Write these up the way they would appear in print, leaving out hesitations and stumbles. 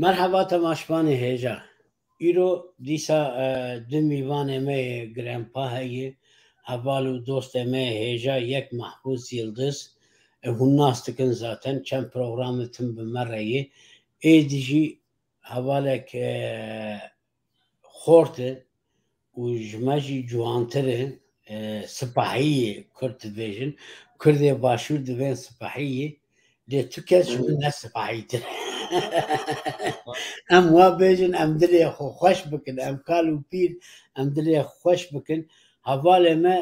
مرحبا تماشپانی هیجا ایرو دیسا دو میوان ما گرانپا هی هوالو دوست ما هیجا یک محفوظ یلدز هون ناستکن زاتن چند پروگرامتون بمرهی ایدیجی هوالک خورته و جمجی جوانتره سپاهی کرد دیجن کرد باشور دوین سپاهی ده تو کس من سپاهی تر ام وا بیجن ام دلی خوش بکن ام کالو پیر ام دلی خوش بکن حوال ما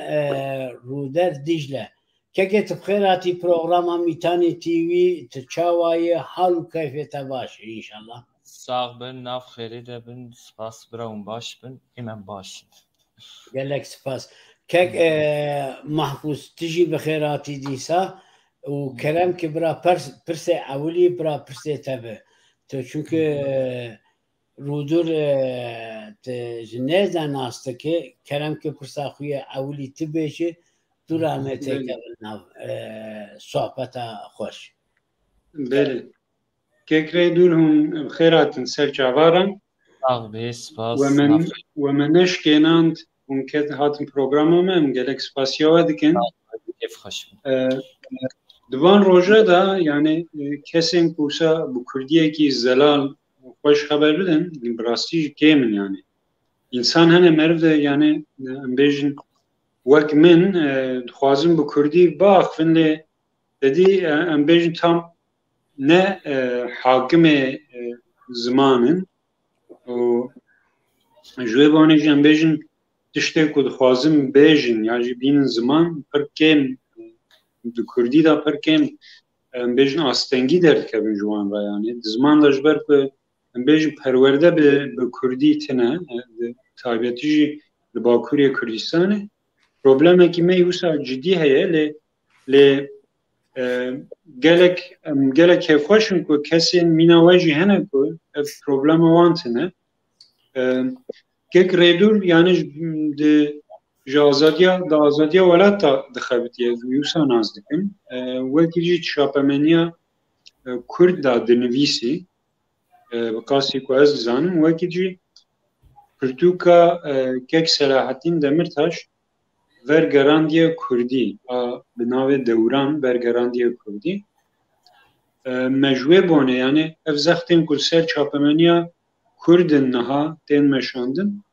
رودر دیجله که تبخیراتی پروگرام میتانی تیوی تچاوای حال و کیفیت باشه انشالله sağ ben nav xeyri de bin spas braun baş bin hemen baş قالك سباس كاك محفوظ تجي بخيراتي ديسا وكلام كبرا برسي اولي برا برسي تبع چونك رودور جنازة ناستكي كلام كبرسا خويا اولي تبيشي درامتك صحبتا خوش بله كيكري دولهم بخيرات سر جوارن sağ be spas ومن نشكيناند هم كده هاتن برنامج ما مجلك سپاسيا دكين ev hoş دوان روجا دا يعني كسين كوسا بكردية كي زلال خوش خبر بدن براستی كيمن يعني إنسان هنا مرد يعني بيجن وقت من خوازم بكردي باخ فنلي ددي ام بيجن تام نه حاكم زمانن و جوی بانه جن بيجن تشته کد خوازم بيجن يعني بين زمان پر كم دو كردي دا پر كم بيجن آستنگی درد کبن جوان را يعني زمان دا جبر که بيجن پرورده به كردي تنه تابعتي لباكوري كردستانه probleme ki me yusa ciddi heye le gelek hevxweşin ku kesên mînawejî hene ku ev problema wan tune kek rêdûr yani di ji azadiya welat ta dixebitiye wîsa nas dikin wekî jî şapemeniya Kurd da dinivîsî bi qasî ku ez dizanim wekî jî pirtûka kek Selahattin Demirtaş vergerandiye Kurdî bi navê Dewran vergerandiye Kurdî mejwê bone yani ev zextên ku ser çapemeniya Kurdin niha tên meşandin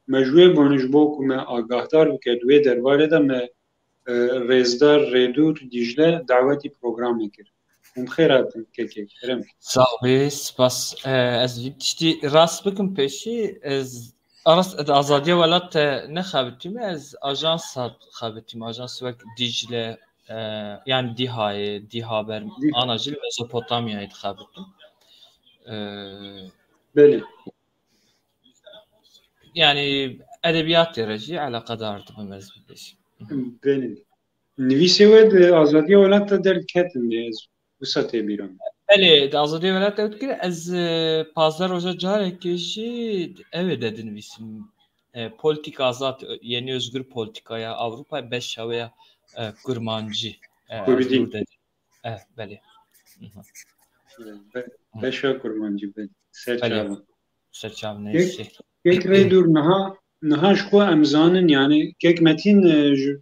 mejwê bone ji bo ku me agahdar bike di wê derbarê de me rêzdar rêdûr Dîcle dawetî programê kir hûn bi xêr hatin kekê kerem sağ be spas ez tiştî rast bikim pêşî ez Aras azadiye welat ne xabitim ez ajans xabitim ajans wek Dicle yani Dihaber anacil Mezopotamya'yı xabitim beli yani edebiyat derece alakadardı bu mezbeş beli nivîsê we di azadiya welat da derketin ez wisa tê bîran Beli azadiye welat etkir ez pazar roja carekê jî ev dedin visim politik azat yeni özgür politikaya Avrupa 5 şavaya kurmancı Kurdi beli beşa kurmancı beli serçav neyse kek rêdûr niha ji xwe em zanin yani kek metin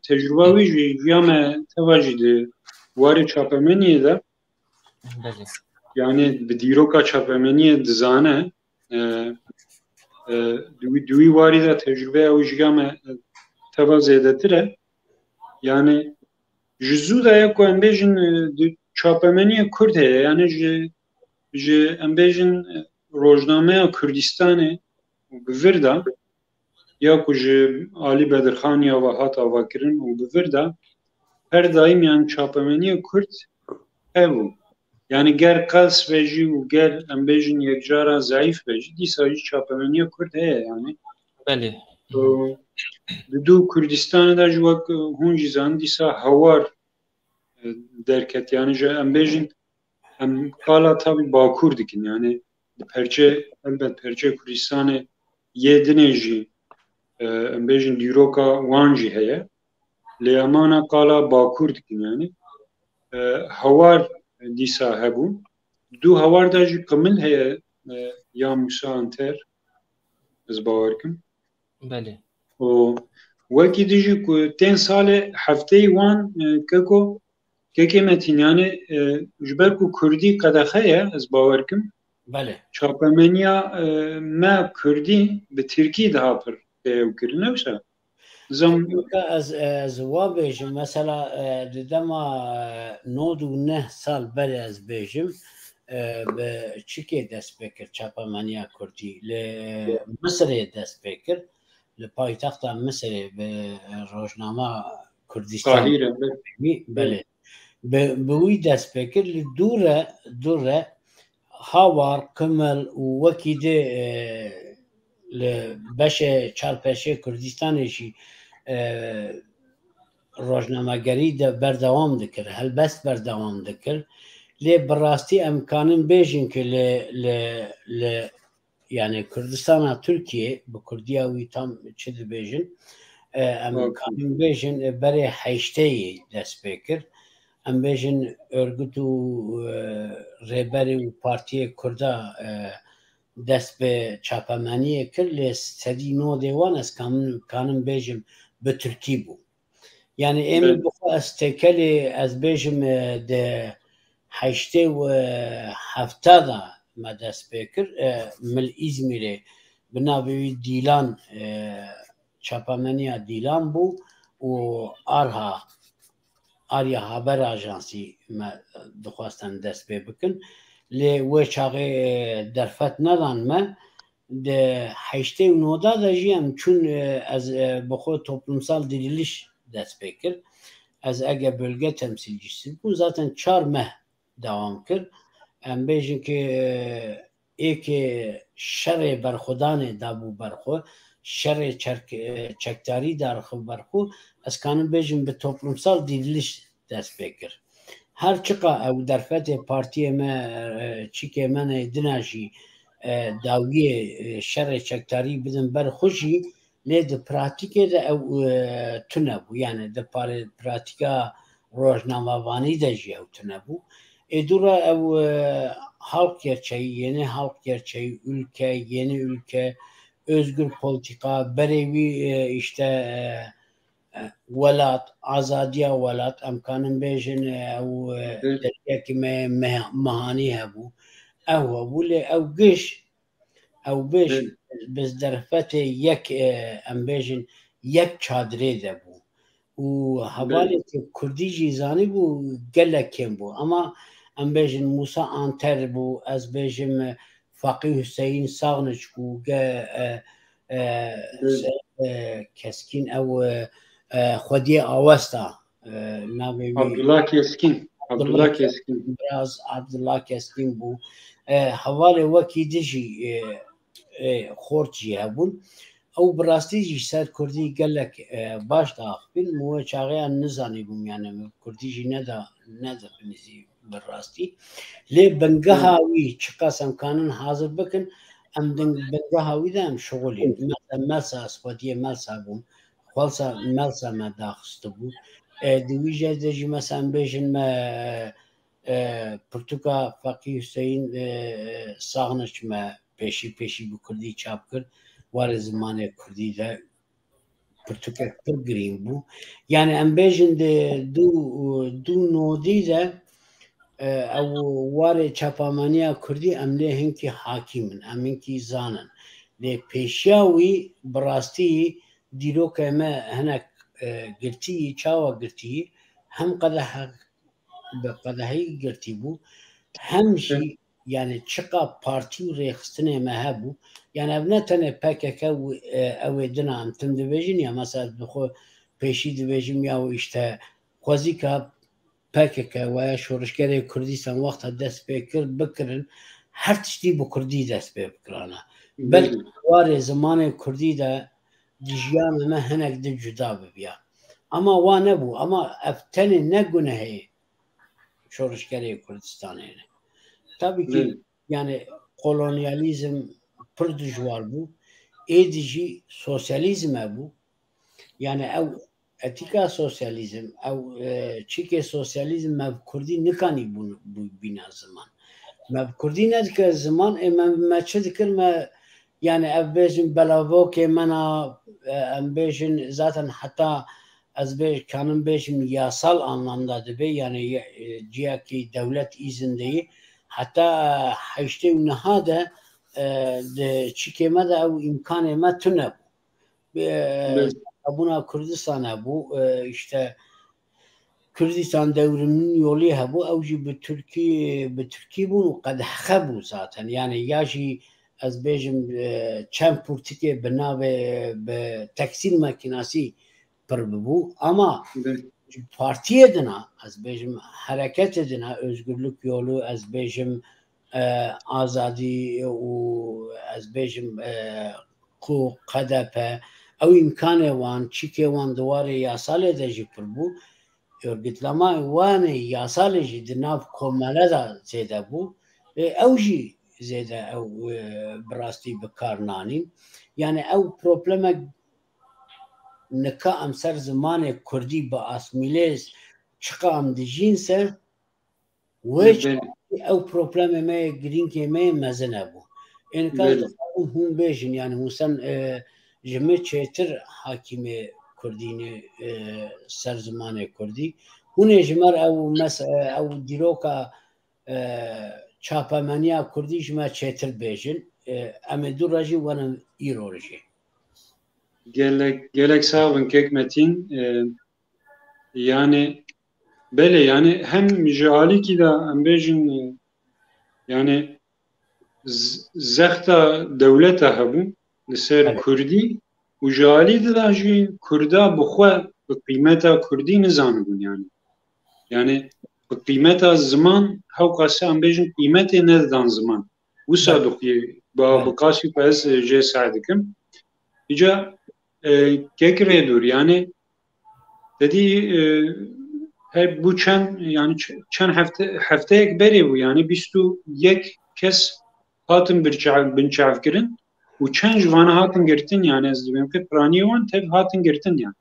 tecrüba wî jî ya me teva jî di warê çapemeniyê de beli yani bi dîroka çapemeniyê dizane di wî warî de tecrübeya wî jî ya me teva zêdetir e yani ji zû de ye ku em bêjin di çapemeniyê Kurd heye yani ji em bêjin rojnameya Kurdistanê bi vir de ya ku ji Alî Bedirxan ya ve hat avakirin û bi vir de her daîm yani çapemeniyê Kurd hebû yani ger qels ve jî û ger em bêjin yekjara zayîf ve jî dîsa jî çapemeniya Kurd heye yani beli di dû Kurdistanê de ji wek hûn jî zanin dîsa hewar derket yani ji em bêjin em qala tabî Bakur dikin yani di perçe elbet perçe Kurdistanê yê dinê jî em bêjin dîroka wan jî heye lê emana qala Bakur dikin yani hewar dîsa hebû dû hewar de jî qimil heye یا موسا انتر از باورکم بله و وکی دیجی که تین سال هفته وان که متین یعنی جبر کو کردی قدخه از باورکم بله چاپمنیا ما کردی به ترکی ده پر وکرنه بشه زم از وابیجم مثلا دما 9 سال بعد از بیجم به چیکه دست بکر چاپمنیا کردی ل مصر دست بکر ل پایتخت مصر به روزنامه کردستان قاهره بله به وی دست بکر ل دوره هاوار کمل و وکی ده لبشه چارپشه کردستانشی روزنامه‌گری بردوام دکر هل بس بردوام دکر لی براستی امکانم بیشین که ل yani Kürdistan'a Türkiye bu Kurdiyavi tam çiğ bejin امکانم بیشین برای هشته دست بکر ام بیشین örgütü rehberi و parti Kurda دست به چاپمنی کرد لی سدی نو دیوان از کانم بیشم به ترکی بو یعنی امی بخوا از تکلی از بیشم ده هشته و هفته دا ما دست بکر مل ازمیره بنابوی دیلان چاپمنی دیلان بو و آریا haber ajansi ما دخواستن دست بکن لی و چاقی درفت ندان ما ده هشته و نودا da jiyem çün az بخو toplumsal diriliş dest bekir az ege bölge temsilcisi bu zaten 4 meh devam kir em bejin ki eki şerê berxudanê da bû berxu şerê çekdarî darxu berxu ez kanim bejim bi toplumsal diriliş dest bekir her çıka ew derfetê partiyê me çîkê me nedina jî dawiyê şerê çekdarî bidin ber xwe jî lê di pratikê de ew tune bû yani di pratika rojnamevanî de jî ew tune bû dûra ew halk gerçeği yeni halk gerçeği ülke yeni ülke özgür politika berê wî işte welat azadiya welat em kanin bêjin ew derkekî me mehanî hebû ew hebû lê ew giş ew bêj biz derfetê yek em bêjin yek çadirê de bû û hevalê Kurdî jî zanî bû gelek kêm bû ama em bêjin Musa Anter bû ez bêjim Faqih Hüseyin Saxniç bû keskîn ew xwediyê awesta navê wî Abdullah Keskin bû hevalê wekî di jî xort jî hebûn ew bi rastî jî ser Kurdî gelek baş diaxivîn wê çaxeyan nizanîbûm yani Kurdî jî nedixwînî bi rastî lê bingeha wî çi qas em kanin hazir bikin em bingeha wî de em şixulîn Melsa Xwediyê Melsa bûm xwelsa Melsa me daxistibû di wî jê de jî mesela em bêjin me pirtûka Faqih Hüseyin Saxniç me pêşî bi Kurdî çap kir warê zimanê Kurdî de pirtûkek pir girîng bû yani em bêjin dû nodî de ew warê çapameniya Kurdî em lê hinkî hakîm in em hinkî zanin lê pêşiya wî bi rastî dîrokê me hinek girtî çawa girtî hem bi qedehî girtî bû hem jî yani çiqa partî û rêxistinê me hebû yani ev ne tenê PKK ew ê dina em tim dibêjin ya mesela bixwe pêşî dibêjim ya işte xwezîka PKK weya şoreşgerê Kurdîstan wexta dest pê kir bikirin her tiştî bi Kurdî dest pê bikirane belkî warê zimanê Kurdî de di jiyana me hinek din cuda bibiya ama wa nebû ama ev tenê ne gunehê şoreşgerê Kurdistanê ne tabii ki yani kolonyalizm pir dijwar bû êdî jî sosyalîzm hebû yani ew etika sosyalîzm ew çîkê sosyalîzm ev Kurdî nikanî bûna ziman ما بكردي ندك زمان ما تشذكر ما يعني أبيجن بلاوك منا أبيجن ذاتا حتى أزبيج كانوا بيجن ياسال anlamda دبي يعني جياكي دولة إذن دي حتى حيشتي هذا ده چیکه مده او امکان ما تو نبود ابونا کردستان هبو işte Kürdistan devriminin yolu hebu evci bi Türkiye bunu qed hebu zaten yani yaji az bejim çem politike binave be tekstil makinası per bu ama partiye dina az bejim hareket edina özgürlük yolu az bejim azadi u az bejim ku qadape او امکان وان چیکه وان دواره یاساله دجی پر بو örgütleme وان یاساله جی دناف کوماله دا زیده بو او جی زیده او براستی بکار نانین yani او probleme neka amser zamanı Kurdi ba asmiles çıka am dijinse ve او probleme me grinke me mezene bu en kaz hun bejin yani musen جمع چهتر حاکم کردینی سر زمان کردی هونه جمر او دیروکا چاپمانیا کردی جمع چهتر بیجن اما دو راجی ونم ایرو راجی gelek sağın kekmetin yani böyle yani hem jali ki da ambejin yani zehta devlete habu لسر کردی و جالی دلاجی کردا بخوا به قیمت کردی نزانبون yani به قیمت زمان هاو قاسه هم بیجن قیمت ندادن زمان و صادقی با بقاسی پس جه سعدکم ایجا ککره دور yani dedi her bu çen hafte ekberi bu yani bistu yek kes hatın bir çavkirin و چند جوانه هاتن گرتن yani از دویم که پرانی وان تب هاتن گرتن yani.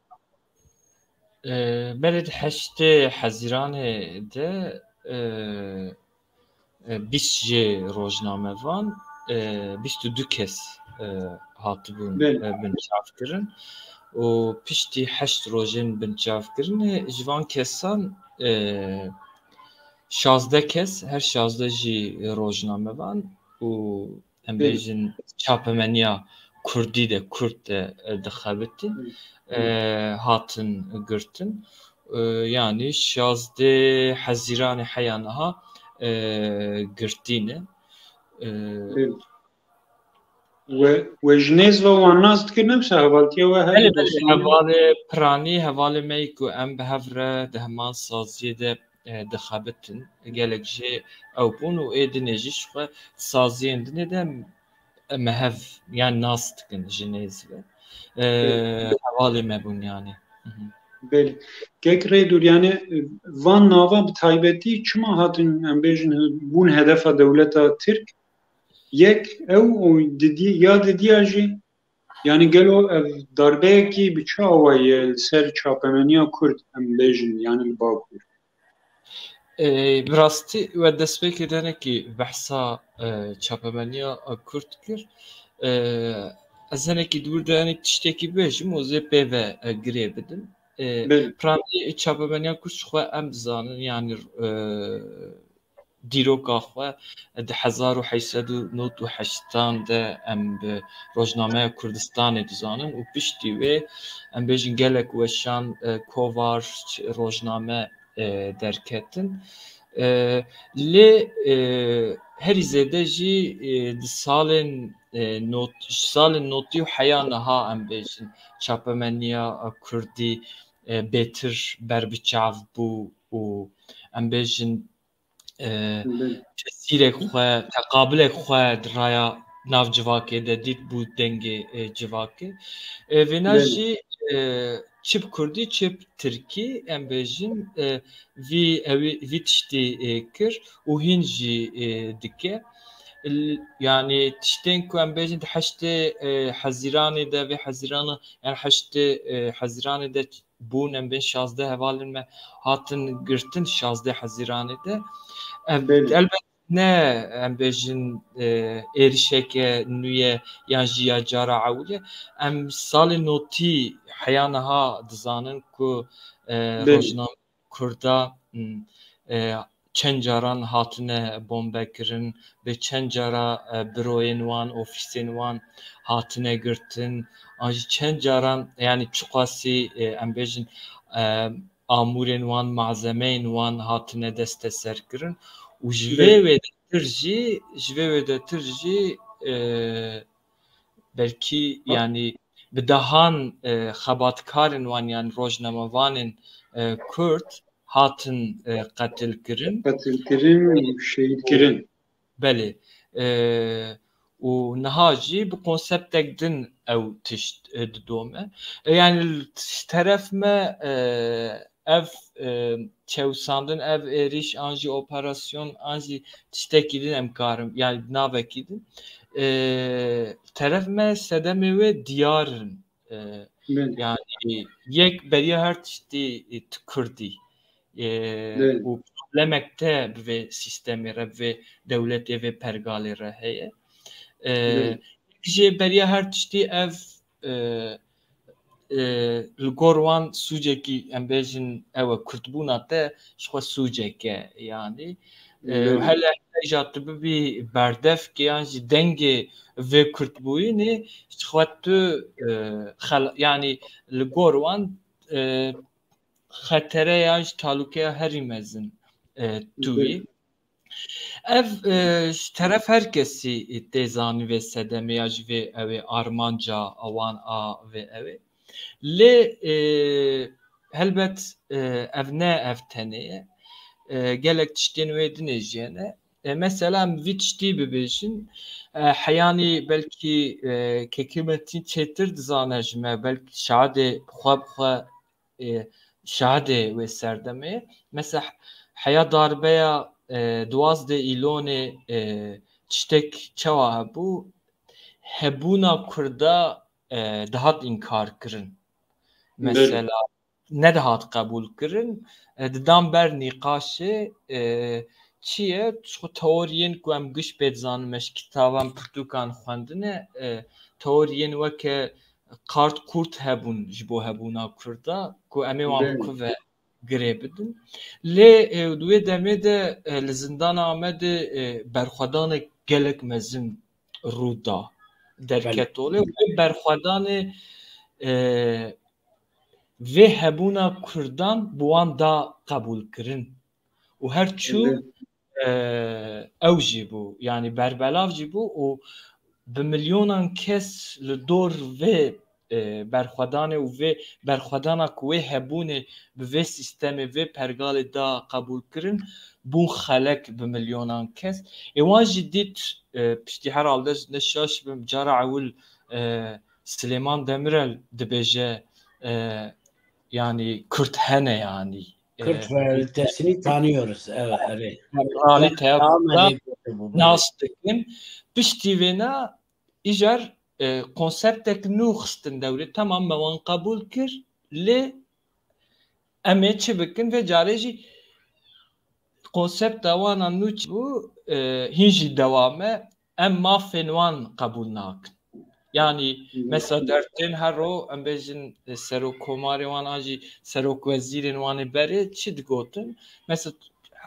بلد حشت حزیرانه ده 20 روزنامه وان 22 kez hatibun binçaf kirin و pişti 8 rojin binçaf kirin jvan kesan 16 kez her 16 jî rozname van û em bêjin çapemeniya Kurdî de Kurd de dixebitin hatin girtin yani 16 Haziranê heya niha girtîne ve jinêz ve wan nas dikir nemsa hevaltiya we hevalê piranî hevalê me ku em bi hev re di heman saziyê de dixebitin gelek jê ew bûn û êdinê jî ji xwe saziyên dinê de mehev yani nas dikin jinêz ve hevalê me bûn yani. Belê kekre dur yani van nava bi taybetî çima hatin em bêjin bûn hedefa dewleta Tirk yek ew ya didiya jî yani gelo ev darbeyekî bi çi awayê li ser çapemeniya Kurd em bêjin yani li Bakur. Bi rastî we destpêkê denekî behsa çapemeniya Kurd kir ez henekî dûr de hinek tiştekî bêjim û zê pê ve girê bidim. Piranî çapemeniya Kurd ji xwe em dizanin yani dîroka xwe di 1898 de em bi Rojnameya Kurdistanê dizanin û piştî wê em bêjin gelek weşan kovar rojname derketin lê herî zêde jî di salên notî û heya niha em bêjin çapemeniya Kurdî bêtir berbiçav bû û em bêjin tesîrek xwe teqabilek xwe di raya nav civakê de dît bû dengê civakê vêna jî çi bi Kurdî çi bi Tirkî em bêjin vî tiştê kir û hîn jî dike yani tiştên ku em bêjin di heştê Hezîranê de vê hezîrana yani heştê Hezîranê de bûn em bên 16 hevalên me hatin girtin 16 Hezîranê de elbet نه ام بیشن ایرشک نویه یا جیا جارا عوله ام سال نوتی حیانها دزانن کو روزنامه کردا چند جاران هاتنه بمب کردن به چند جارا بروین وان ofisین وان هاتنه گرتن آنجا چند جاران یعنی چقاسی ام بیشن آمورین وان معزمین وان هاتنه دست سر کردن و جوه de tırcı belki yani bidahan xabatkarın wan yani rojnamavanın Kürt hatın katil kirin şehit kirin beli و نهاجي بكونسبتك دن او تشت دومه يعني taraf ما ev çevsandın ev eriş anji operasyon anji tiştekidin emkarım yani navekidin taraf me sedemi ve diyarın yani yek beriye her tişti tıkırdi bu problemekte ve sistemi ve devleti ve pergali heye je beriye her tişti ev الگوروان سوجه کی امبیجن او کرتبونا ته شخو سوجه که yani هلا ایجاد بی بردف که yani denge ve kurtbuyini şخواتو yani الگوروان خطره yani taluke herimezin tuyi ev taraf herkesi tezani ve sedemiyaj ve evi armanca avan a ve evi le helbet evne evteneye gelek tiştin ve dinejene mesela vitişti bebişin hayani belki kekimetin çetir dizanajme belki şade xwab şade ve serdeme mesela haya darbeya دوازده ایلونه تشتک چوا هبو هبونا کردا دهات انکار کرن مثلا نه دهات قبول کرن ددام بر نقاشه چیه چو تئورین کو ام گش بزانمش کتابم پرتوکان خواندنه تئورین وکه قارت کورت هبون جبو هبونا کردا کو امی وام کو و گریبدن لی دوی دمه ده لزندان آمده برخوادان گلک مزم رودا درکتوله و برخوادان ve hebuna Kurdan buan da kabul kirin و her çu ev jî bu yani berbelav jî bu û bi milyonan kes li dor ve berxwedane û vê berxwedana ku wê hebûnê bi vê sîstemê vê pergalê da qebûl kirin bûn xelek bi milyonan kes wan jî dît piştî herhalde ne şaş bim cara ewil Süleyman Demirel dibêje yani Kürt hene yani Kürt realitesini tanıyoruz evet realite nastıkın piştî vêna îjar konseptek nû xistin dewrê tamam me wan qebûl kir lê em ê çi bikin ve carê jî konsepta wana nû çi bû hîn jî dewame em mafên wan qebûl nakin yani mesela dertên hero em bêjin serokkomarê wan an jî serokwezîrên wan ê berê çi digotin mesela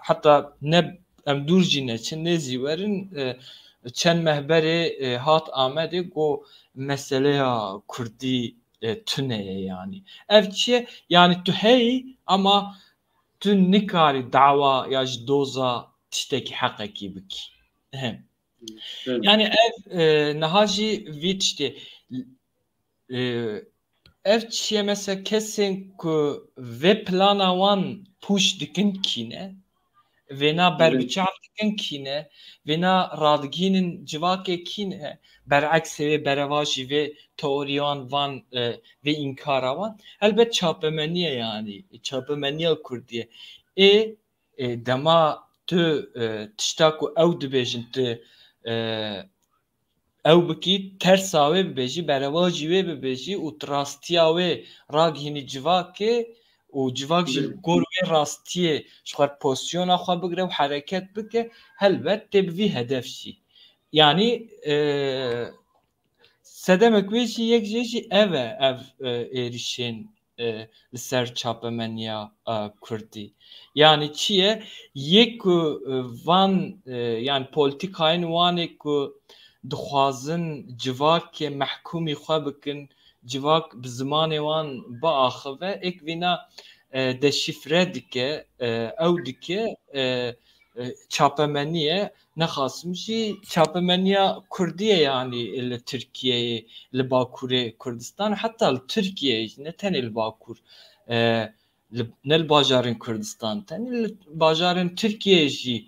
heta ne em dûr jî neçin nêzî werin çend mehberê hat Amedê got meseleya Kurdî tune ye yani ev çi ye yani tu heyî ama tu nikarî dawa ya ji doza tiştekî heqekî bikî yani ev niha jî vî tiştê ev çi ye mesela kesên ku vê plana wan pûç dikin kîne vêna berbiçav dikin kîne vêna radigînin civakê kîne bereksê vê bereva jî vê teoriyan van vê înkara wan helbet çapemeniye yani çapemeniya Kurdî ye dema tu tişta ku ew dibêjin tu ew bikî tersa wê bibêjî bereva jî wê bibêjî û rastiya wê ragihînî civakê و جواک جل گروه راستیه شخار پوزیسیون آخوا بگره و حرکت بکه هلبت تبوی هدف شی yani sedemek vêjî yek jê jî ev e ev êrişên li ser çapemeniya Kurdî yani çi ye yek ku van yani polîtikayên wanê ku dixwazin civakê mehkûmî xwe bikin civak bi zimanê wan biaxive ek vîna deşifre dike ew dike çapemeniye nexasim jî çapemeniya Kurdiye yani li Tirkiyeyê li Bakurê Kurdistan heta li Tirkiyeyê jî ne tenê li Bakur ne li bajarên Kurdistan tenê li bajarên Tirkiyeyê jî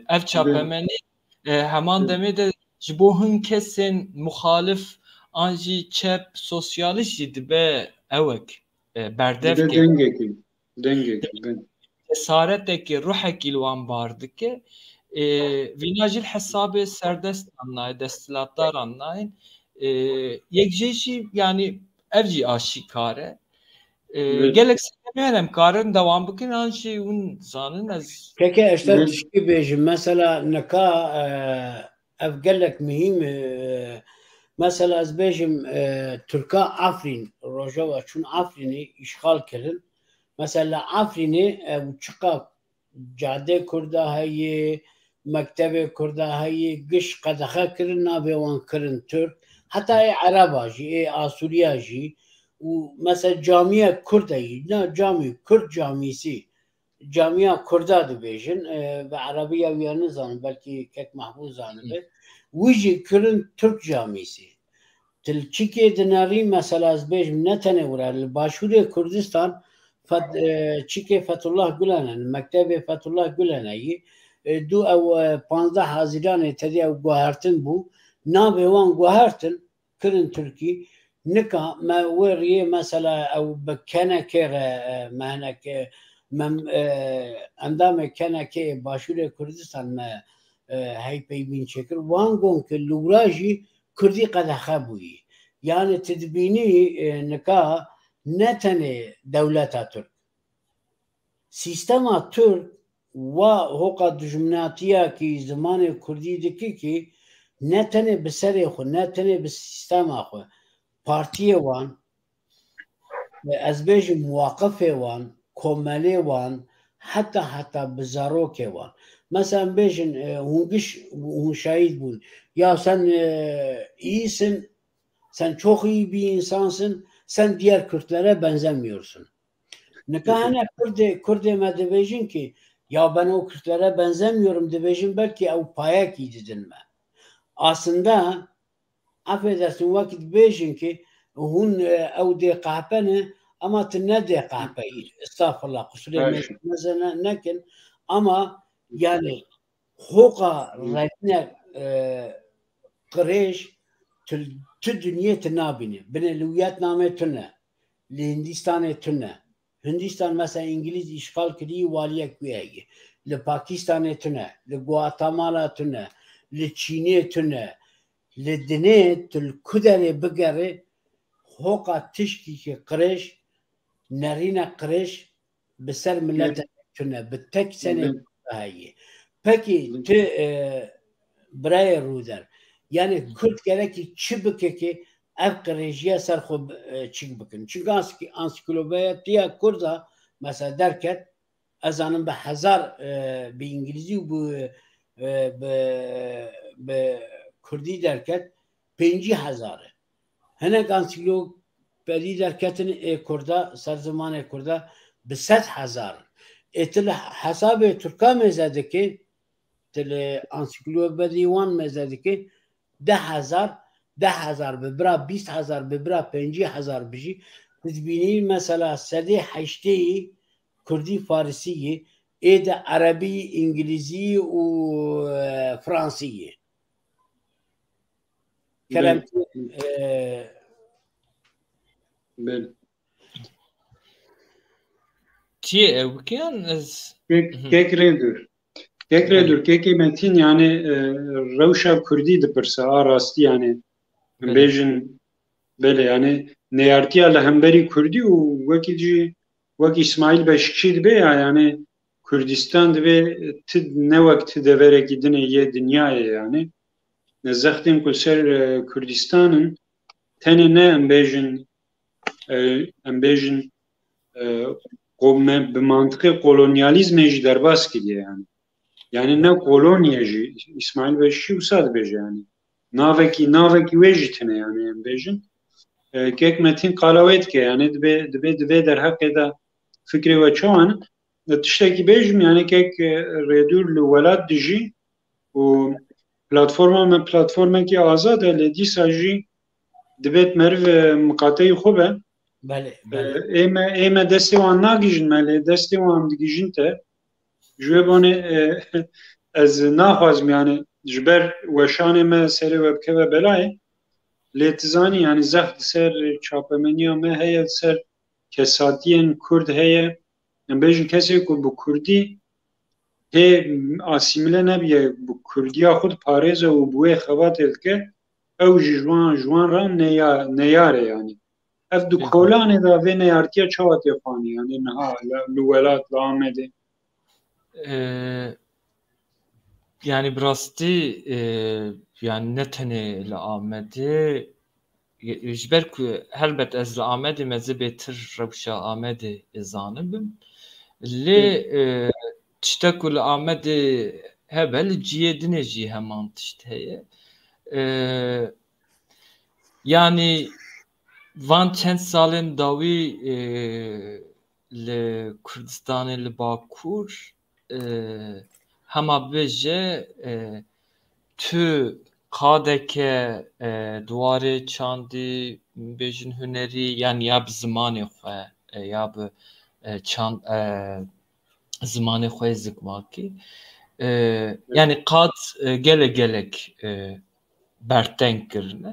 ev çapemenî heman demê de ji bo hin kesên muxalif an jî çep sosyalîst jî dibe ewek berdev dengekî cesaretekî ruhekî li wan bar dike vîna jî hesabê serdestan nayê desthilatdaran nayên yek jê jî yani ev jî aşîkar e gelek sebebiyan em karin dewam bikin an jî hûn zanin ez peki eşter tişkî bêjim mesela neka ev gelek mühim mesela ez bêjim Türka Afrîn rojava çûn Afrînê îşgal kirin mesela Afrînê ew çiqa cadê Kurda heye mektebê Kurda heye giş qedexe kirin navê wan kirin Türk heta Ereba jî Asûriya jî û mesela camiya Kurd heye ne camî Kurd camîsî camiya Kurda dibêjin bi Erebiya wî nizanim belkî kek mehbûz zanibe wî jî kirin Türk camîsî tilçikê dinarî mesela ez bêjim ne tenê were li Başûrê Kurdistan çikê Fethullah Gülenê mektebê Fethullah Güleneyî du ew 15 Haziranê tedî ew guhertin bû navê wan guhertin kirin Tirkî nika me weriyê mesela ew bi kenekê re mehneke endamê kenekê Başûrê Kurdistan me hey peybîn çekir wan gon ki li wira jî Kurdî qedexe bûyî yani tu dibînî nika ne tenê dewleta Türk sîstema Türk wa hoqa dijminatiyekî zimanê Kurdî dike ki ne tenê bi serê xwe ne tenê bi sîstema xwe partiyê wan ez bêjim muwaqifê wan komelê wan heta bi zarokê wan mesela bêjin hûn şahîd bûn ya sen iyisin sen çok iyi bir insansın sen diğer Kürtlere benzemiyorsun nikahane Kurdê me dibêjin ki ya ben o Kürtlere benzemiyorum dibêjin belki ew payekî didin me aslında affedersin vakit bêjin ki hûn ew dê qehpene ama tu ne dê qehpeyî estağfurullah kusurê me nekin ama yani hoqa retine qirêj tu dünyê tu nabînî binê li wiyetnamê tu ne li Hindistanê tu ne Hindistan mesela İngiliz işgal kiriği valiyek wê heye li Pakistanê tu ne li Guatemala tu ne li Çînê tu ne li dinê tu li Kuderê bigerî hoqa tişkî qirêj nerîna qirêj bi ser milletê tu ne bi tek senê heye peki tu birayê rûder yani Kürt gerekî çi bike ki ev qirêjiya ser xwe çîk bikin çünkü ansiklopediya Kurda mesela derket ez zanim bi hezar bi İngilîzî û bi Kurdî derket 50,000 hinek ansiklopedî derketin Kurda ser zimanê Kurda bi 100,000 tu li hesabê Türka mêze dikî tu li ansiklopedî wan mêze dikî 10,000 bibira 20,000 bibira 50,000 bijî dibînî mesela sedê heşteyî Kurdî Farsîyê ê de Erebî İngilîzî û Fransîyê kerem çi ew bikin ez Kekredur kekê metin yani rewşa Kurdî dipirse a rastî yani bêjin bele yani neyartiya li hemberî Kurdî û wekî jî وەک ئیسماعیل بەشکی دبێ یعنی کوردستان دبێ ne wek ti deverekî dinê yê dinyayê yani nezextên ku ser Kurdistanın tenê ne em bêjin bi mantıqê kolonyalizmê jî derbas kiriye yani ne koloniye jî İsmail Beşşî wisa dibêje yani navekî wê jî tune yani em bêjin kek metin qala wê dike yani divê derheqê de fikrê we çawan tiştekî bêjim yani kek rêdûr li welat dijî û platformekî azad e lê dîsa jî divêt meriv miqateyî xwe be ême destê wan nagîjin me lê destê wan digîjin te ji wê bonê ez naxwazim yani ji ber weşanê me serê we bikeve belayê lê tu zanî yani zext li ser çapemeniya me heye li ser kesatiyên Kurd heye em bêjin kesê ku bi Kurdî hê asîmîle nebiye bi Kurdiya xwe diparêze û bi wê xebatê dike ew jî ji wan re neyar e yani ev di kolanê de vê neyartiya çawa tê xwanî yani niha li welat li Amedê yani bi rastî yani ne tenê li Amedê ji ber ku helbet ez li Amedê me zê bêtir rewşa Amedê zanim bim lê tiştek ku li Amedê hebe li ciyê dinê jî heman tişt heye yani van çend salên dawî li Kurdistanê li Bakur hema bêje tu qadeke dwarê çandî bêjin hunerî yani ya bi zimanê xwe ya bi zimanê xwe zikmakî yani qad gelek berteng kirine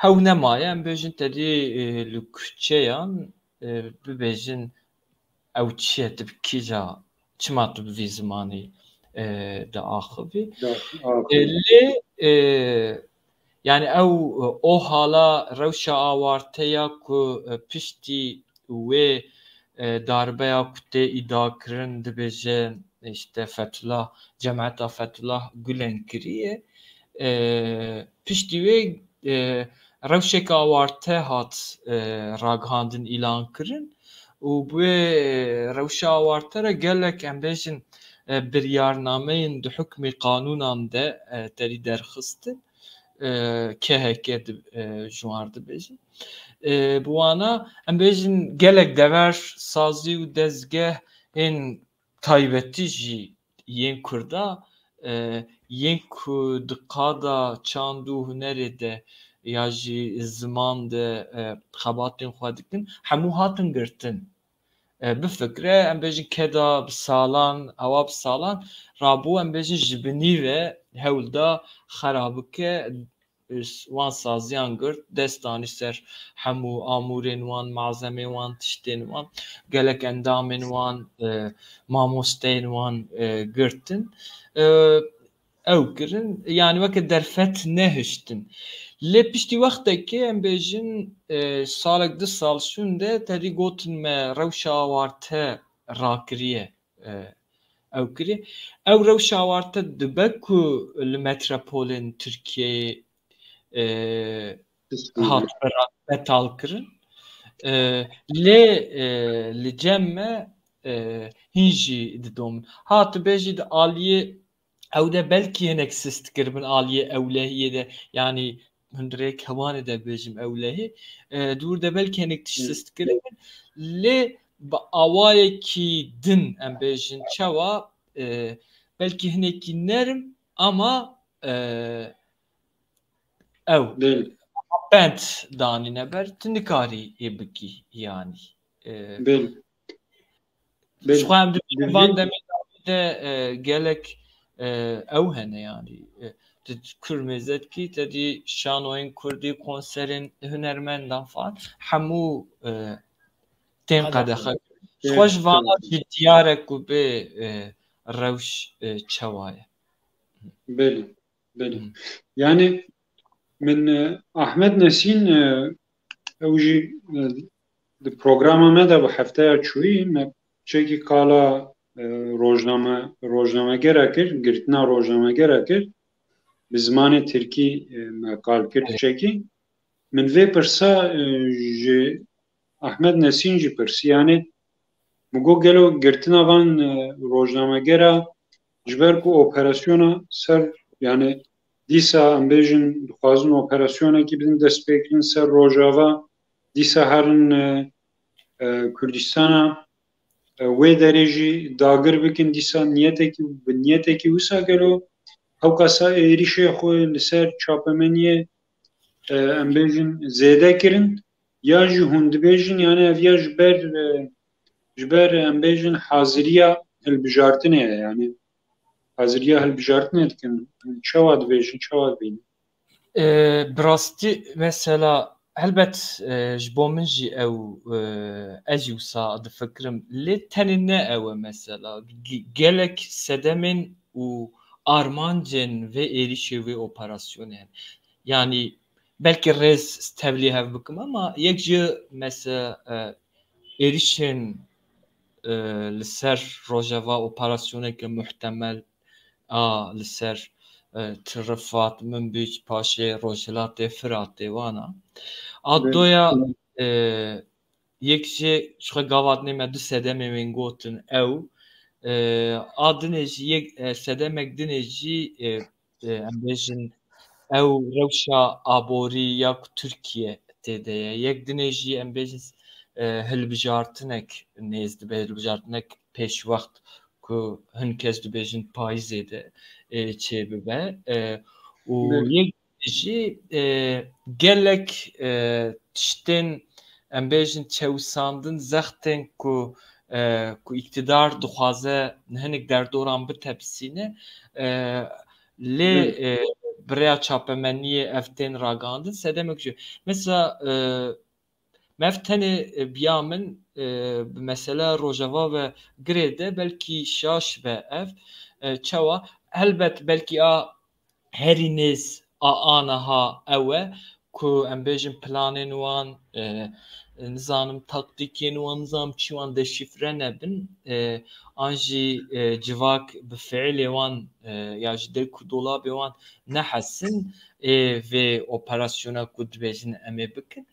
hew nemaye em bêjin tedî li kuçeyan bibêjin ew çi ye tu bi kîja çima tu bi vî zimanê de axivî lê yani ew o hala rewşa awarteya ku piştî wê darbeya ku tê îdia kirin dibêje işte Fethullah Cemaeta Fethullah Gülen kiriye piştî wê rewşeka awarte hat ragihandin îlan kirin û bi rewşa awarte re gelek em bêjin biryarnameyên di hukmê qanûnan de terî derxistin keheke ji wan dibêjin bi wana em bêjin gelek dever sazî û dezgehên taybetî jî yên Kurda yên ku di qada çand û hunerê de ya jî ziman de xebatên xwe dikin hemû hatin girtin bifikre em bêjin keda bi salan ewa bi salan rabû em bêjin ji binî ve hewl da xera bike wan saziyan girt dest danî ser hemû amûrên wan malzemeyên wan tiştên wan gelek endamên wan mamosteyên wan girtin ew kirin yani weke derfet nehiştin lê piştî wextekê em bêjin salek di sal şûn de terî gotin me rewşa awarte rakiriye ew kiriye ew rewşa awarte dibe ku li metropolên Tirkiyeyê hat betal kirin lê li cem me hîn jî didomin hatibê jî di aliyê ew de belkî hinek sist kiribin aliyê ewlehiyê de yani hundirêk hewanê de bêjim ewlehî dûr de belkî hinek tişt sist kiribin lê bi awayekî din em bêjin çawa belkî hinekî nerim ama ew bent danîne ber tu nikarî bikî yani xwem dibînim van demê de gelek ew hene yani kur mêzetkî tedî şanoyên Kurdî konserên hunermendan falan hemû tên qedexe xwe ji vana jî diyar e ku bê rewş çawa ye belê yani min Ahmed Nesîn ew jî di programa me de bu heftaya çûyî me çekî qala rojnamegera kir, girtina rojnamegera kir bi zimanê Tirkî me qal kir çekî. Min vê pirsa ji Ahmed Nesîn jî pirsî yani min got gelo girtina van rojnamegera ji ber ku operasyona ser yani dîsa em bêjin dixwazin operasyonekî bidin destpêkirin ser Rojava dîsa herin Kurdistana wê derê jî dagir bikin dîsa niyetekî wisa gelo hewqasa êrişê xwe li ser çapemeniyê em bêjin zêde kirin ya jî hûn dibêjin yani ev ya ji ber em bêjin haziriya hilbijartinê ye yani haziriya hilbijartinê dikin çawa dibêjin çawa dibînin bi rastî mesela helbet ji bo min jî ew ez jî wisa difikirim lê tenê ne ew e mesela gelek sedemên û armancên vê êrişê vê operasyonê yani belkî rêz tevlî hev bikim ama yek ji mesela êrişên li ser Rojava operasyoneke muhtemel a li ser Rifat min bî paşê Rojhilatê Firatê wana a doya yek jê ji xwe gavatnê me du sedemê min gotin ew a dinê jî yek sedemek dinê jî em bêjin ew rewşa aborî ya ku Tirkiye têde ye yek dinê jî em bêjin hilbijartinek nêz dibe hilbijartinek pêşwext ku hin kes dibêjin payîzê de çê bibe û yek jî gelek tiştên em bêjin çewsandin zextên ku îktidar dixwaze hinek derdoran bitepsîne lê birêya çapemeniyê ev tên ragandin sedemek jî mesela mev tenê biya min bi mesela Rojava ve girê de belkî şaş ve ev çawa helbet belkî a herî nêz a aniha ew e ku em bêjin planên wan nizanim taktîkên wan nizanim çî wan deşîfre nebin an jî civak bi fiilê wan ya ji dil ku dolabê wan nehesin vê operasyona ku dibêjin em ê bikin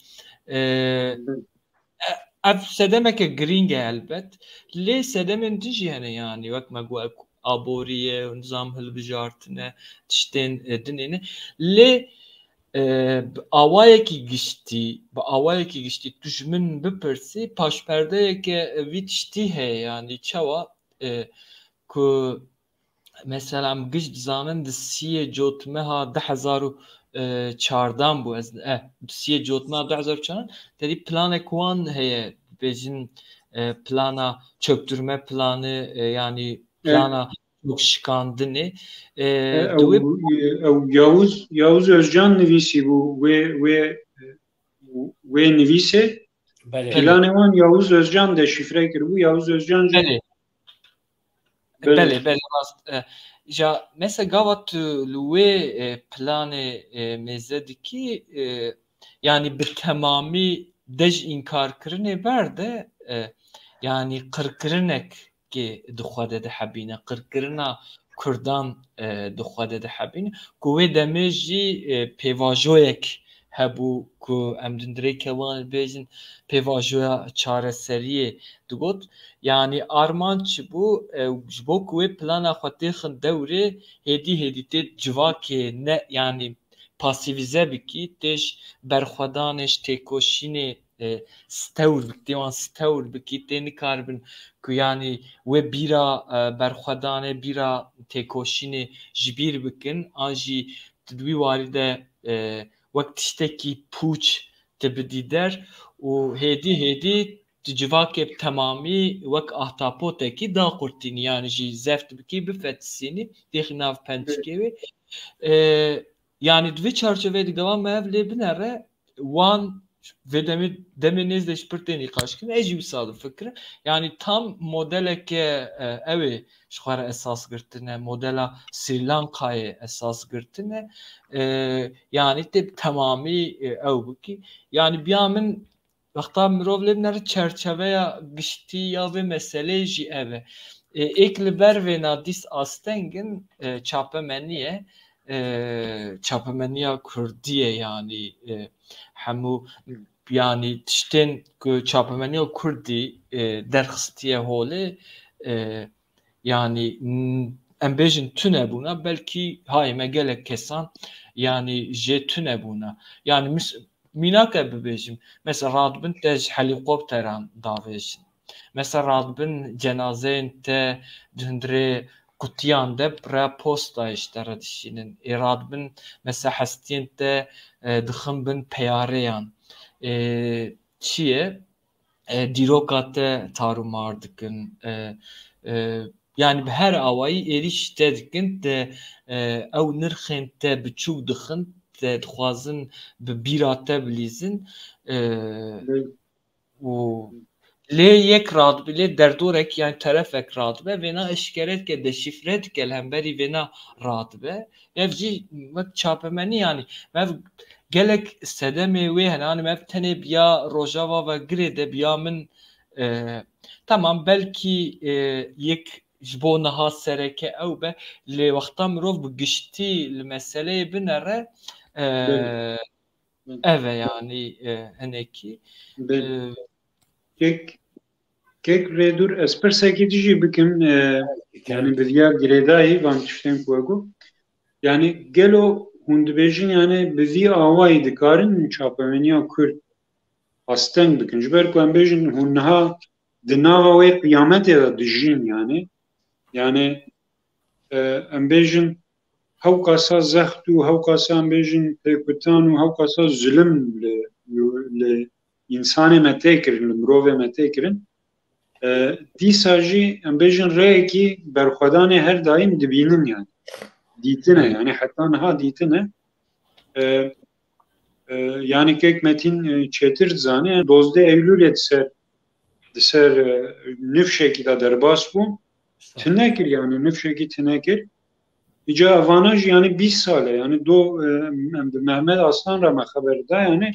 ev sedemeke girîng e helbet lê sedemên din jî hene yani wek me got aboriye nizam hilbijartine tiştên dinê ne lê bi awayekî giştî tu ji min bipirsî paşperdeyeke vî tiştî heye yani çawa ku mesela em giş dizanin di siyê cotmeha 2014 bû ez siyê cotmeha 2014 tedî planek wan heye bêjin plana çöktürme planı yani plana şikandinê Yavuz Özcan nivîsî bû wê nivîsê planê wan Yavuz Özcan deşifre kiribû Yavuz Özcan jî belê rast ja mesela gava tu li wê planê mêze dikî yani bi temamî dej înkarkirinê berde yani qirkirinekê dixwe de dihebîne qirkirina Kurdan dixwe de dihebîne ku wê demê jî pêvajoyek hebû ku em dindirêke wan bêjin pêvajoya çareseriyê digot yani armanc bû ji bo ku wê plana xwe têxin dewrê hêdî tê civakê ne yani pasîvîze bikî têj berxwedanê ji têkoşînê stewr bikî wan stewr bikî tê nikaribin ku yani wê bîra berxwedanê bîra têkoşînê ji bîr bikin an jî di wî warî de wek tiştekî pûç dibidî der û hêdî di civakê temamî wek ahtapotekî daqurtînî yani jî zeft bikî bifetisînî têxî nav pençikê wê yani di vê çarçoveyê de devam ev lê binere wan vê demê nêz de ji pir tê nîqaşkirin ez jî wisa difikirim yani tam modeleke ew ê ji xwe re esas girtine modela Sri Lankayê esas girtine yani tê temamî ew bikî yani biya min وقتا مرۆڤ لێ بنەرە چەرچەڤەیە گشتی یا vê meseleyê jî ev e. Êk li ber vêna dîst astengin çapemeniye çapemeniya Kurdiyê yanî hemû yanî tiştên ku çapemeniya Kurdî derxistiye holê yanî em bêjin tune bûna belkî hayê me gelek kesan yanî jê tune bûna yanî mînake bibêjim mesela radibin te ji helîkopteran davêjin mesela radibin cenazeyên te hundirê qutiyan de pre postayê ji te re dişînin radibin mesela hestiyên te dixin bin peyareyan çi ye dîroka te tarûmar dikin yani bi her awayî êrîş te dikin te ew nirxên te biçûk dixin te dixwazin bi bîra te bilîzin û lê yek radibe lê derdorek yani terefek radibe vêna eşkere dike deşifre dike li hemberî vêna radibe ev jî wek çapemenî yanî mev gelek sedemê wê hene hani mev tenê biya rojava ve girê de biya min tamam belkî yek ji bo niha sereke ew be lê wexta mirov bi giştî li meseleyê binere ev e yanî hinekî kek rêdur ez pirsekî dijî bikim yani bi vîya girêdayî van tiştên ku got yani gelo hûn dibêjin yani bi vî awayî dikarin çapemeniya Kurd asteng bikin ji ber ku em bêjin hûn niha di nava wê qiyametê de dijîn yani em bêjin hewqasa zext û hewqasa em bêjin pêkutan û hewqasa zulm li însanê me tê kirin li mirovê me tê kirin dîsa jî em bêjin rêyekî berxwedanê her daîm dibînin yani dîtine yani heta niha dîtine yani kek metin çêtir dizanê 12 Eylûlê di ser nifşekî de derbas bû tinekir yani nifşekî tinekir îca evana jî yani 20 sale yani em bi Mehmed Aslan re me xeber da yani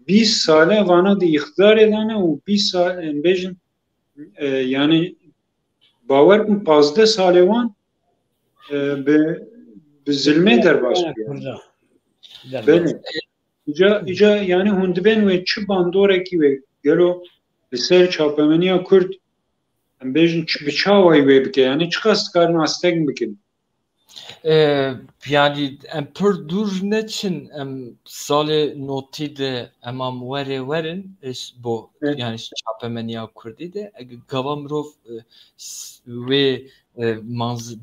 20 sale evana di îxtidarê dane û 20 sale em bêjin yani bawer bûn 15 salê wan bi zilmê derbas bûye îca yani hûn dibên wê çi bandorekî wê gelo li ser çapemeniya Kurd em bêjin bi çawayî wê bike yani çi qas dikarin asteng bikin yani em pir dûr neçin em salê notî de emam werê werin bo yani çapemeniya Kurdî de gava mirov wê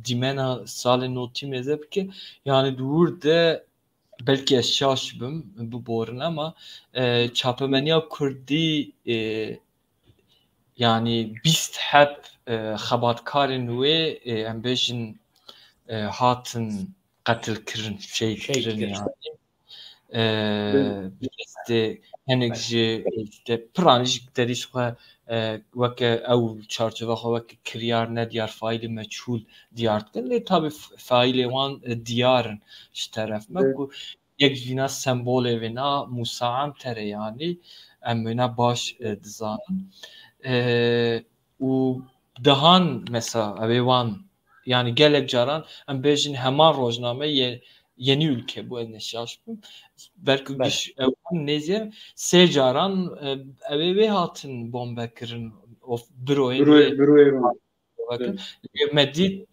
dîmena salê notî mêze bike yani dûr de belki ez şaş bim bu borin ama çapemeniya Kurdî yani 20 hep xebatkarên wê em bêjin hatin qetil kirin şey kirin yani işte hinek ji işte pranjik derîş xwe weke ew çarçova xwe weke kiryar ne diyar faîlê meçhûl diyar dikin lê tabi faîlê wan diyarin ji teref me ku yek jîna sembolê vêna Musa Emterê yanî em wêne baş dizanin û dihan mesela evê wan yani gelek caran em bêjin heman rojname yeni ülke bu en şaş belki giş nêzî sê caran evê wê hatin bombe kirin of biroyê medî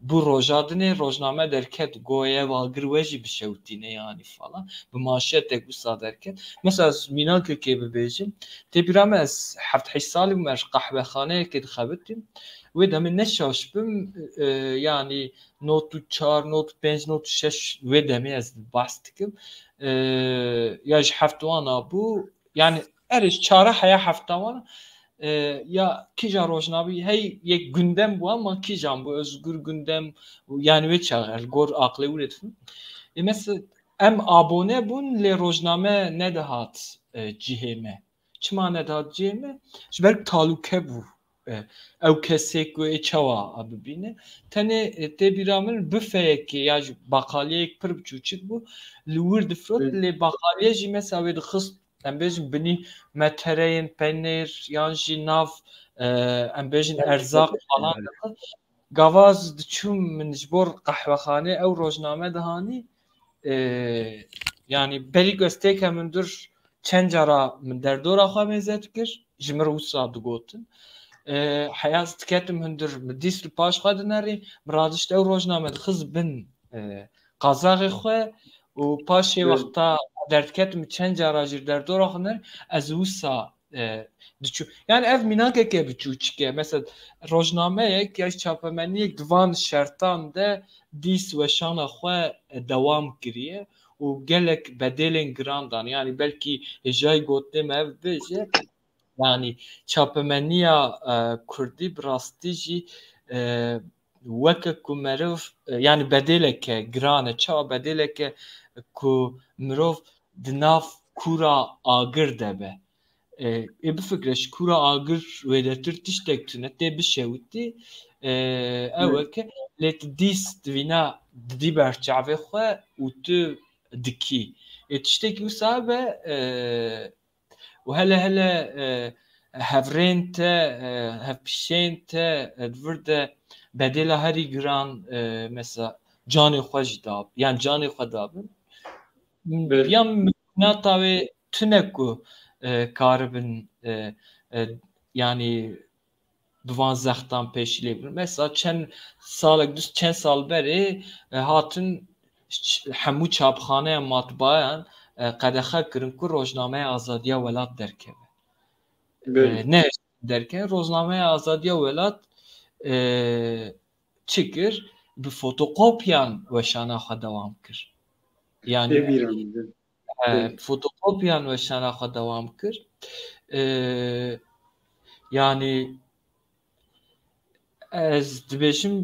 bu rojadinê rojname derket goye valgir we jî bişewtîne yani falan bi maşetek wisa derket mesela mînakekê bibêjim tê bîra me ez 7 salî me ji qehwexaneyekê dixebitim wê demê neşaş bim yani notu 4 notu 5 notu 6 wê demê ez bahs dikim ya ji hevtwana bû yani erêj çare heya hevtawan ya kîja rojnavî hey yek gündem bû ama kîjan bu özgür gündem yani wê çaxer gor aqlê wî dixin mesela em abone bûn lê rojname nedihat cihê me çima nedihat cihê me ji ber talûke bû ew kesek wê çawa bibîne tenê tê bîra min bifeyekê ya ji bakaliyek pir biçûçik bû li wir difrot lê bakaliye jî mesela wê dixist em bêjin binî metereyên penêr yan jî nav em bêjin erzaq falan gavaz diçûm min ji bo qehwexanê ew rojname dihanî yani berî gestêke min dur çend cara min derdora xwe mêze dikir ji mir wisa digotin heyaz diketim hundir min dîst li paş xwe dinerî min radişt ew rojname dixiz bin qazaxê xwe û paşê wexta derdiketim çend cara jî derdora xwe ner ez wisa diçû yani ev mînakeke biçûçik e mesela rojnameyek ya çapemeniyek divan şertan de dîst weşana xwe dewam kiriye û gelek bedelên giran dan yani belkî hêjayî gotê me ev bêje yani çapemeniya Kurdî bi rastî jî weke ku merov yani bedeleke giran e çawa bedeleke ku mirov di nav kûra agir debe bifikre ji kûra agir wêdetir tiştek tune tê bişewitî ew weke lê tu dîst divîna didî berçavê xwe û tu dikî tiştekî wisa be û hele hevrên te hevpişên te divir de bedêla herî giran mesela canê xwe jî dab yani canê xwe dabin yan mimkûnata wê tune ku karibin yani divan zextan pêşî lê birin mesela çend salek çend sal berê hatin hemû çapxaneya matbayan qedexe kirin ku rojnameya azadiya welat derkeve ne derken roznameya azadiya welat çikir bi fotokopyan weşana xwe dewam kir yani fotokopyan weşana xwe dewam kir yani ez dibêjim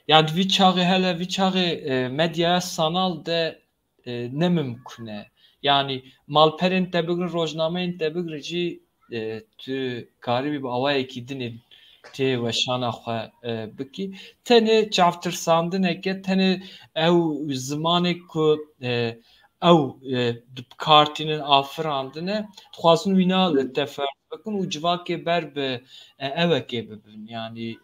yani vî çaxê hele vî çaxê medyaya sanal de nemimkûn e yani malperên te bigirin rojnameyên te bigirin jî tu karîbî bi awayekî dinê tê weşana xwe bikî tenê çavtirsandineke tenê ew zimanê ku ew di kartînin afirandine dixwazin wîna li te fers bikin û civakê ber bi evekê bibin yani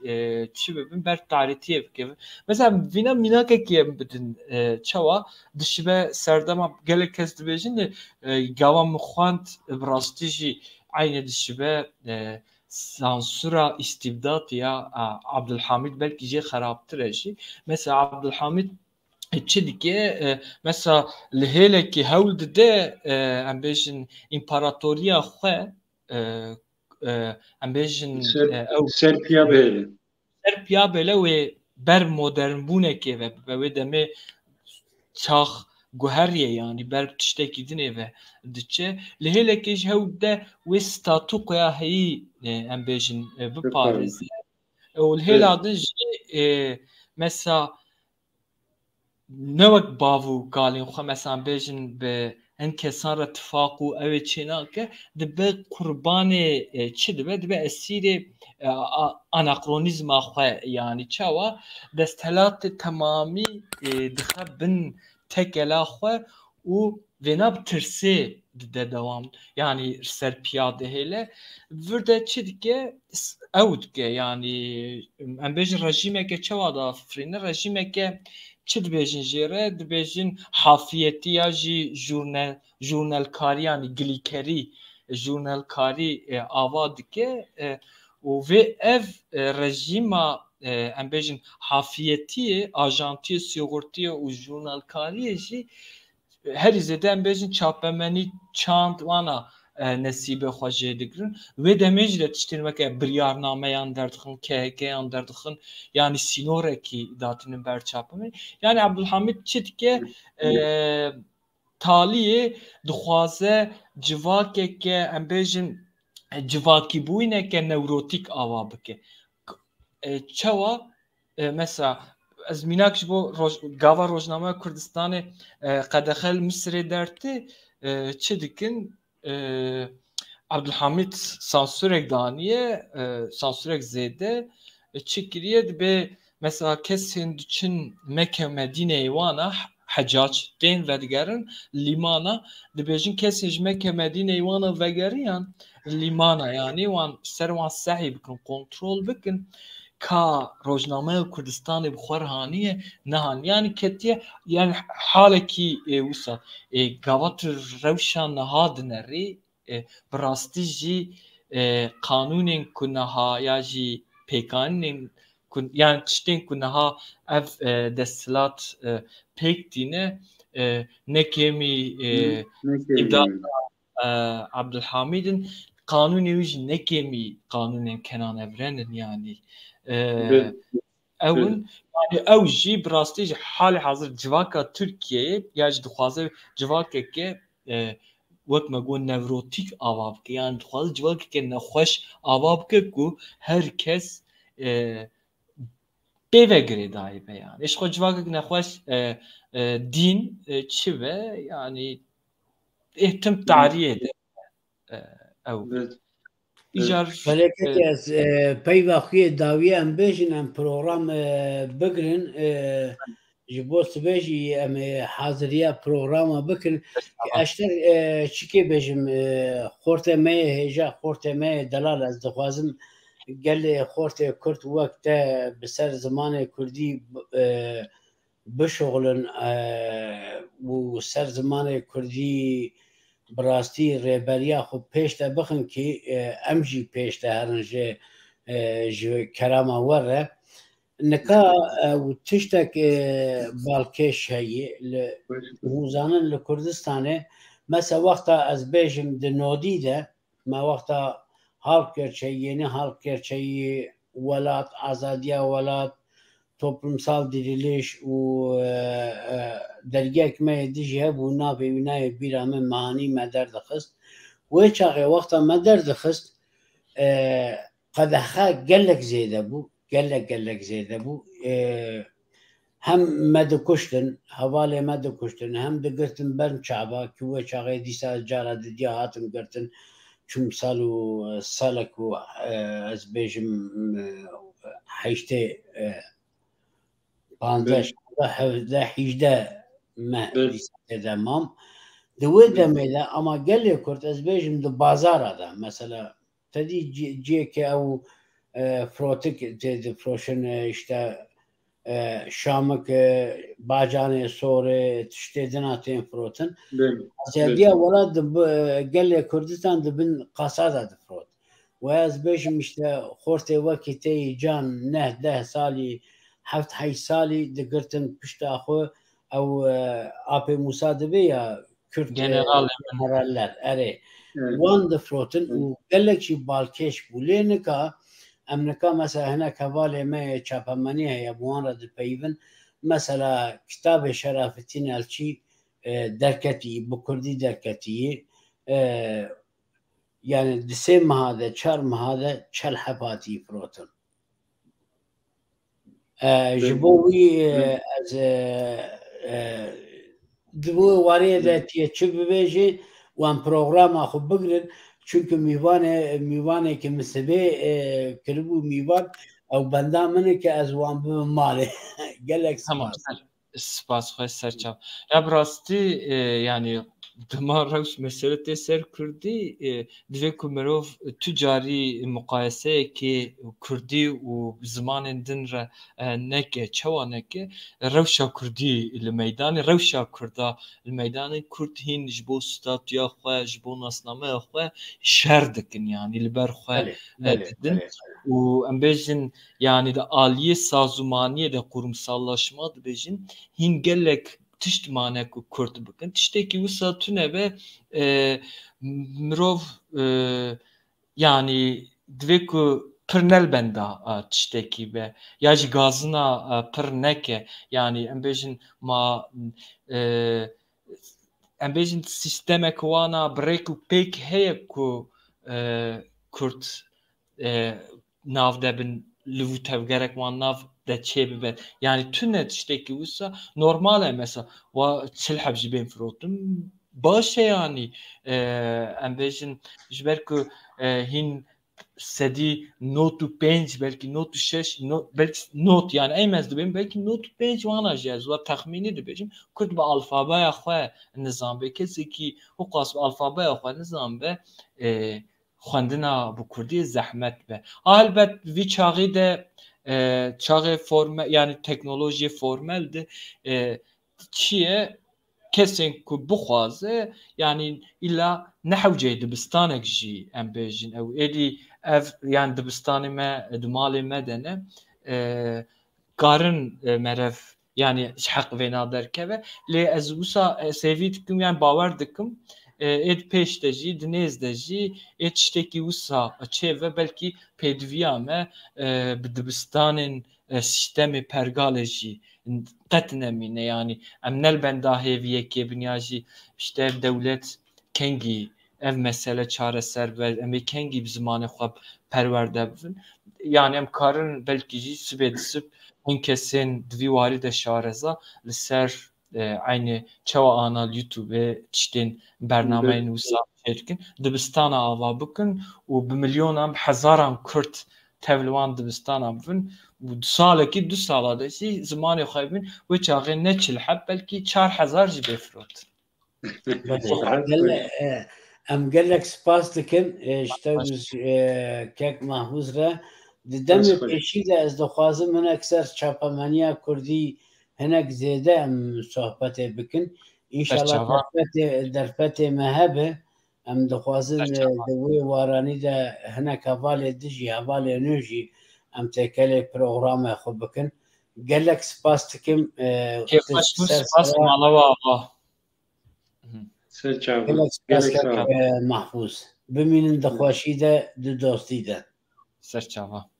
çi bibin ber tarîtiyê bikevin mesela vîna mînakekê bidin çawa dişibe serdema gelek kes dibêjin de gava min xwend bi rastî jî aynı dişibe sansura istibdat ya Abdülhamid belki jê xerabtir e jî mesela Abdülhamid çi dike mesela li hêlekê hewl dide em bêjin împaratoriya xwe em bêjin serpiya bêle serpiya bêle wê ber modernbûnekê ve wê demê çax guheriyê yani ber tiştekî dinê ve diçe li hêlekê ji hewl de wê statûkoya heyî em bêjin biparêze û li hêla din jî mesela newek bav û galên xwe mesela bêjin bi hin kesan re tifaq û ew ê çênake dibe qurbanê çi dibe dibe esîrê anakronîzma xwe yani çawa desthilatê temamî dixe bin tekela xwe û vêna bi tirsê dide dewam yani serpiya dihêle vir de çi dike ew dike yani em bêjin rejîmeke çawa da firîne rejîmeke çi dibêjin jê re dibêjin hafiyetiya jî jurnalkarî yani gilîkerî jurnalkarî ava dike û vê ev rejîma em bêjin hafiyetiyê ajantiyê sigortiyê û jurnalkariyê jî herî zêde em bêjin çapemenî çand wana nesîbê xwe jê dikirin wê demê jî de tiştên weke biryarnameyan derdixin KHKyan derdixin yani sînorekî datînin ber çapemenî yani Abdülhamid çi dike taliyê dixwaze civakeke em bêjin civakîbûyîneke newrotîk ava bike çawa mesela ez mînak ji bo gava Rojnameya Kurdistanê qedexe li Misrê dertê çi dikin Abdülhamid sansürek daniye sansürek zêde çi kiriye dibe mesela kesên diçin Mekke Medîneyê wana حجاج دين ودگرن لیمانا دبیجن کسی جمعه که مدینه ایوانا وگریان لیمانا یعنی وان سر وان سعی بکن کنترل بکن کا روزنامه کردستان بخورهانیه نهان yani ketiye yani haleki وصل قوات روشان نهادنری براستیجی قانونین کنها یا جی پیکانین yani tiştên ku niha ev desthilat pêk dîne nekemî îmdada Abdulhamidin kanûnê wî jî nekemî kanûnên Kenan Evren'in yani ewin yani ew jî bi rastî ji halê hazir civaka Tirkiyeyê ya jî dixwaze civakeke wek me got nevrotik ava bike yani dixwaze civakeke nexweş ava bike ku herkes bevegre dahibe yani. Eşko civakek nexweş din çi ve yani ihtim tariye de ew. İcar فلکت از پیوه خوی داوی ام بیشن ام پروگرام بگرن جبو سبیجی ام حاضریه پروگرام بکن اشتر چیکه بیشم خورته می هجا خورته می دلال از دخوازم گل خورته کرد وقت بسر زمان کردی بشغلن و سر زمان کردی براستی ریبریا خو پیشته بخن که امجی پیشته هرنجه کرامه وره نکا و تشتک بالکش هایی موزانن لکردستانه مثلا وقتا از بیجم دنودی ده ما وقتا halk gerçeği, yeni halk gerçeği, velat, azadiye velat, toplumsal diriliş u dergi ekmeği dijiye bu nafi vinayı bir ame mani meder dixist ve çağı vakta meder dixist qadaha gelek zeyde bu gelek zeyde bu hem medikuştun havale medikuştun hem de girtin ben çaba ki ve çağı disa cara diye hatım girtin çünkü salak u az bejim حیشته 15 ما دمام دوی دمیده اما گلی کرد از بیشم دو بازار ده مثلا تدی جی که او فروتک تدی فروشن işte şamık bacane sonra tişte dinatın froten azadiye valla geli Kurdistan da bin kasada da frot ve az beşim işte horte vakite can ne 10 sali 7 sali degirtin pişta xo ev apê Musa dibe ya Kürt generaller ere wan de frotin û gelek jî balkêş bû lê nika em nika mesela hinek hevalê me çapemenî heye bi wan re dipeyivin mesela kitabê Şerafettin Elçî derketî bi Kurdî derketî yani di sê meha de çar meha de çel hep hatî firotin ji bo wî ez di bo wariyê de tiye çi bibêjî wan programa xwe bigirin çünkü mîvanekî min sibê kiribû mîvan ew benda min e ki ez wan bibim malê gelek spas xwe serçav ya bi rastî yani dima rewş meselê ser Kurdî divê ku mirov tu carî muqayeseyekê Kurdî û zimanên din re neke çawa neke rewşa Kurdî li meydanê rewşa Kurda li meydanê Kurd hîn ji bo statuya xwe ji bo nasnameya xwe şer dikin yani li ber xwe didin û em bêjin yani de aliyê sazûmaniyê de qurumsallaşma dibêjin hîn gelek tişt mane ku Kurd bikin tiştekî wisa tune ve mirov yani divê ku pir nelbenda tiştekî be ya jî gazina pir neke yani em bêjin ma em bêjin sîstemek wana birêk û pêk heye ku Kurd nav de bin li vû tevgerek wan nav de çê bibe yani tune tiştekî wisa normal e mesela wa çil heb jî bên firotin baş e yani em bêjin ji ber ku hîn سدی نوت و پنج بلکه نوت و شش بلکه نوت یعنی ای مزد بیم بلکه نوت و پنج وانا جاز و تخمینی دو بجیم کد با الفابای خواه نظام به کسی کی او قاس با الفابای خواه نظام به خواندنا بو کردی زحمت به البته وی چاقی ده چاقی فرمل یعنی تکنولوژی فرمل ده چیه کسی که بخوازه یعنی ایلا نحو جای دبستانک جی ام بیجین او ایلی اف یعنی دبستانی ما دمالی مدنه قارن مرف یعنی حق وینا درکه و لی از وسا سیویت کم یعنی باور دکم اید پیش دجی دنیز دجی اید شتکی وسا چه و بلکی پیدویامه بدبستانین سیستم پرگالجی قط نمینه yani emnel ben dahi viyeki binyaji işte devlet kengi ev mesele çareser ve emi kengi bir zamanı xab perverde bin yani em karın belki ji sibedisip en kesin dvivari de şareza liser aynı çava anal YouTube çtin bernameyn usa çetkin dibistana ava bukun u bi milyonan hazaran Kürt tevlivan dibistana bin bu salaki 2 salada şey zamanı xaybin ve çağı ne çilhab belki 4000 جی بفروت ام قال لك سباس دكن اشتوز كاك محفوظ را دم بشيده از دخوازم من اکثر چاپمانیا کردی هناك زياده ام صحبت بكن ان شاء الله درفت مهبه ام دخوازن دوي واراني ده هناك حواله دجي حواله نجي ام تكلي بروغرام خو بكن قال لك سباس دكم كيف سباس مالوا محفوظ بمين دخواشي ده دوستي ده سرچاوا